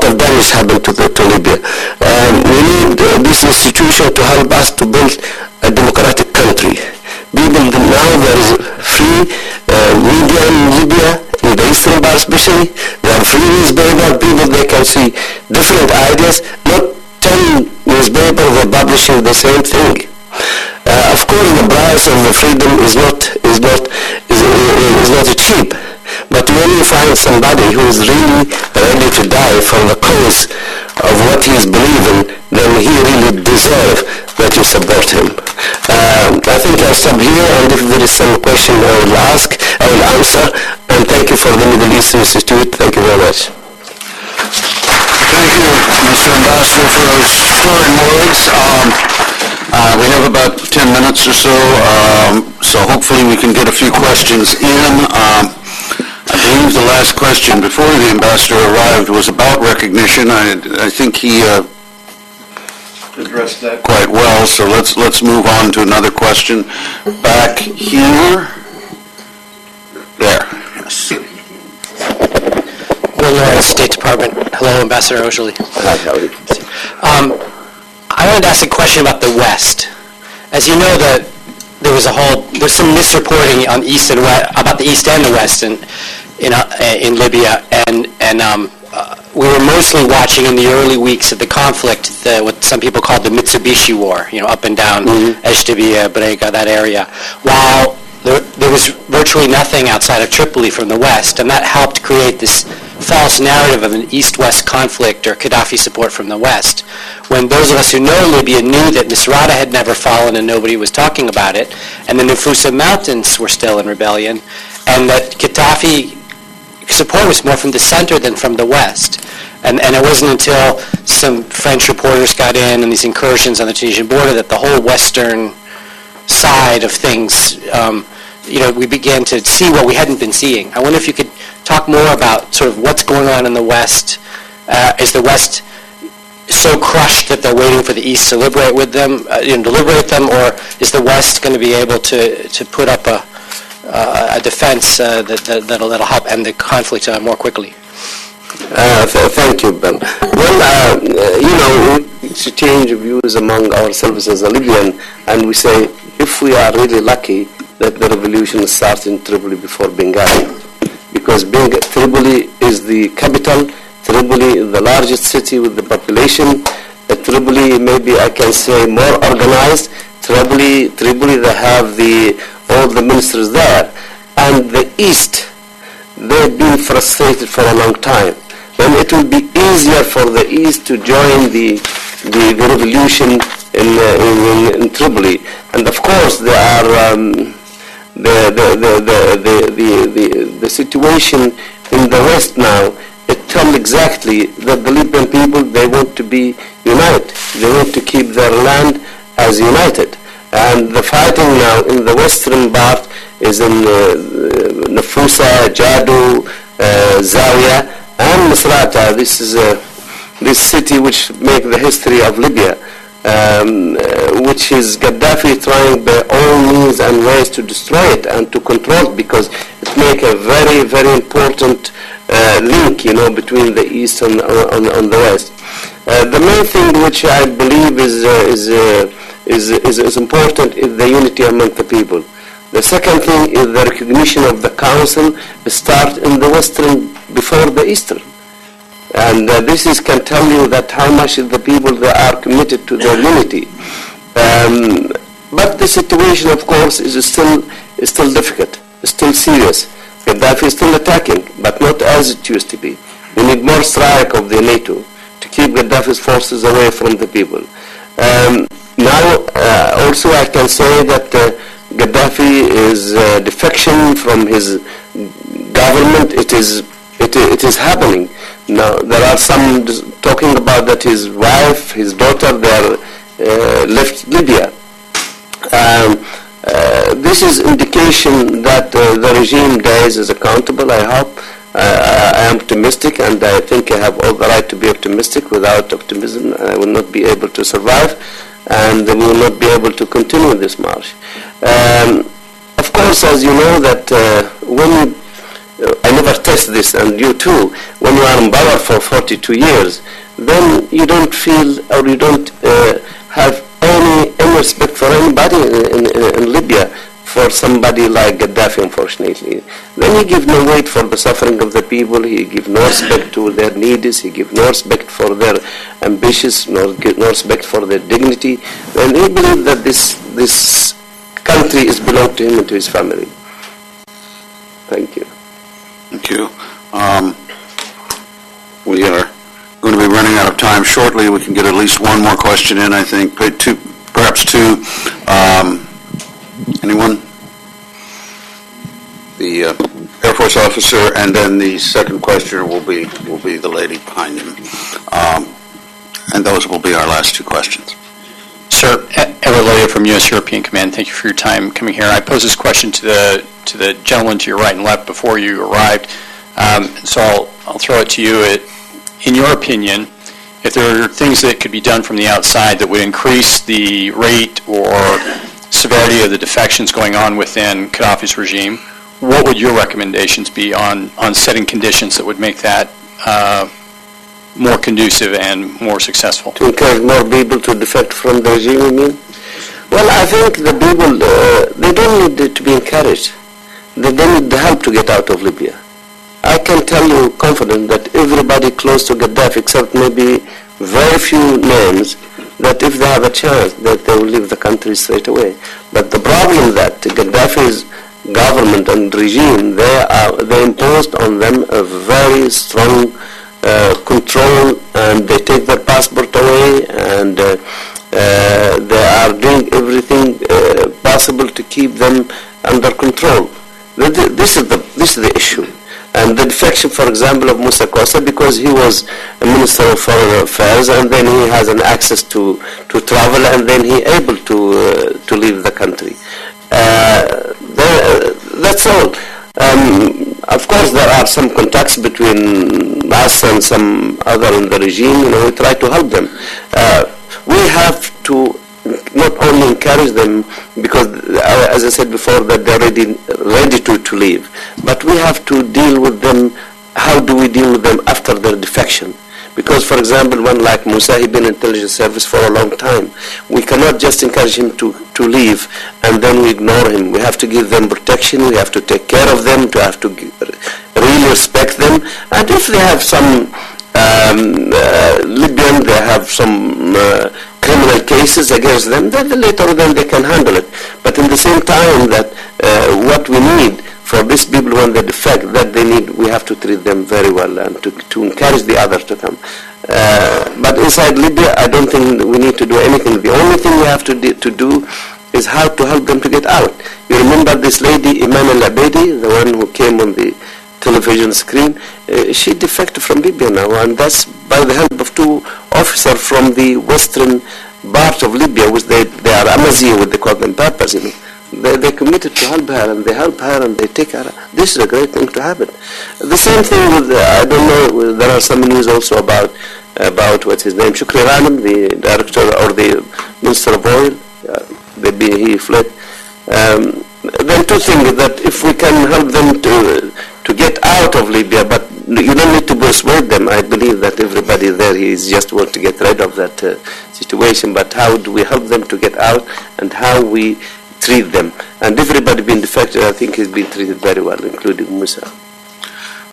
of damage happened to Libya. We need this institution to help us to build a democratic country. People now, there is free media in Libya, in the eastern part especially. There are free newspaper, people, they can see different ideas, not 10 newspapers are publishing the same thing. Of course, the price of the freedom is not cheap. But when you find somebody who is really ready to die for the cause of what he is believing, then he really deserves that you support him. I think I'll stop here, and if there is some question I will ask, I will answer. And thank you for the Middle East Institute. Thank you very much. Thank you, Mr. Ambassador, for those stirring words. We have about 10 minutes or so, so hopefully we can get a few questions in. I believe the last question before the ambassador arrived was about recognition. I think he addressed that quite well. So let's move on to another question. Back here. There. Yes. Well, State Department. Hello, Ambassador Aujali. Hi, how are you? I wanted to ask a question about the West. As you know, there's some misreporting on East and West, about the East and the West in Libya, and we were mostly watching in the early weeks of the conflict what some people called the Mitsubishi War, up and down Eshtabia, Brega, that area, while there was virtually nothing outside of Tripoli from the West, and that helped create this false narrative of an East-West conflict or Gaddafi support from the West, when those of us who know Libya knew that Misrata had never fallen and nobody was talking about it, and the Nufusa Mountains were still in rebellion, and that Gaddafi support was more from the center than from the West. And it wasn't until some French reporters got in and these incursions on the Tunisian border that the whole Western side of things, we began to see what we hadn't been seeing. I wonder if you could talk more about sort of what's going on in the West. Is the West so crushed that they're waiting for the East to liberate them, or is the West going to be able to put up a defense that'll help end the conflict more quickly? Thank you, Ben. Well, we exchange views among ourselves as a Libyan, and we say if we are really lucky that the revolution starts in Tripoli before Benghazi, because Tripoli is the capital, Tripoli is the largest city with the population, Tripoli maybe I can say more organized, Tripoli they have all the ministers there, and the East, they've been frustrated for a long time. Then it will be easier for the East to join the revolution in Tripoli. And of course, there are the situation in the West now. It tells exactly that the Libyan people, they want to be united. They want to keep their land as united. And the fighting now in the western part is in Nafusa, Jado, Zawiya, and Misrata. This is this city which make the history of Libya, which is Gaddafi trying by all means and ways to destroy it and to control it, because it make a very, very important link, between the East and on the West. The main thing which I believe is important is the unity among the people. The second thing is the recognition of the Council start in the Western before the Eastern. And this can tell you that how much the people they are committed to their unity. But the situation, of course, is still difficult, still serious. Gaddafi is still attacking, but not as it used to be. We need more strike of the NATO to keep Gaddafi's forces away from the people. Now, also I can say that Gaddafi is defection from his government. It is happening. Now, there are some talking about that his wife, his daughter, they are left Libya. This is indication that the regime days is accountable. I hope. I am optimistic, and I think I have all the right to be optimistic. Without optimism, I will not be able to survive, and we will not be able to continue this march. Of course, as you know, that when I never test this, and you too, when you are in power for 42 years, then you don't feel or you don't have any respect for anybody in Libya, for somebody like Gaddafi, unfortunately. Then he gives no weight for the suffering of the people, he gives no respect to their needs, he gives no respect for their ambitions, no respect for their dignity, and he believes that this country is belong to him and to his family. Thank you. Thank you. We are going to be running out of time shortly. We can get at least one more question in, I think, perhaps two. Anyone? The Air Force officer, and then the second questioner will be the lady behind him. And those will be our last two questions. Sir, Edward Loya from U.S. European Command. Thank you for your time coming here. I posed this question to the gentleman to your right and left before you arrived. So I'll throw it to you. In your opinion, if there are things that could be done from the outside that would increase the rate or severity of the defections going on within Qaddhafi's regime, what would your recommendations be on setting conditions that would make that more conducive and more successful? To encourage more people to defect from the regime, you mean? Well, I think the people, they don't need to be encouraged. They need the help to get out of Libya. I can tell you confident that everybody close to Gaddafi, except maybe very few names, that if they have a chance, that they will leave the country straight away. But the problem that Gaddafi's government and regime, they imposed on them a very strong control, and they take their passport away, and they are doing everything possible to keep them under control. This is the issue. And the defection, for example, of Musa Costa, because he was a Minister of Foreign Affairs, and then he has an access to travel, and then he able to leave the country. That's all. Of course, there are some contacts between us and some other in the regime. We try to help them. We have to not only encourage them, because as I said before, that they're ready to leave, but we have to deal with them. How do we deal with them after their defection? Because, for example, one like Musa, he's been in intelligence service for a long time. We cannot just encourage him to leave and then we ignore him. We have to give them protection, we have to take care of them, to have to really respect them. And if they have some Libyan, they have some criminal cases against them, then later they can handle it. But in the same time, that what we need for these people when they defect, we have to treat them very well and to encourage the others to come. But inside Libya, I don't think we need to do anything. The only thing we have to do is how to help them to get out. You remember this lady, Iman al-Abedi, the one who came on the television screen? She defected from Libya now, and that's by the help of two officers from the western part of Libya, which they are Amazigh, what they call them, Papas, They committed to help her, and they help her, and they take her. This is a great thing to happen. The same thing with, I don't know, there are some news also about what's his name, Shukri Ghanem, the director or the Minister of Oil. He fled. Then two things, that if we can help them to get out of Libya, but you don't need to persuade them. I believe that everybody there is just want to get rid of that situation, but how do we help them to get out, and how we treat them? And everybody being defected, I think, has been treated very well, including Musa.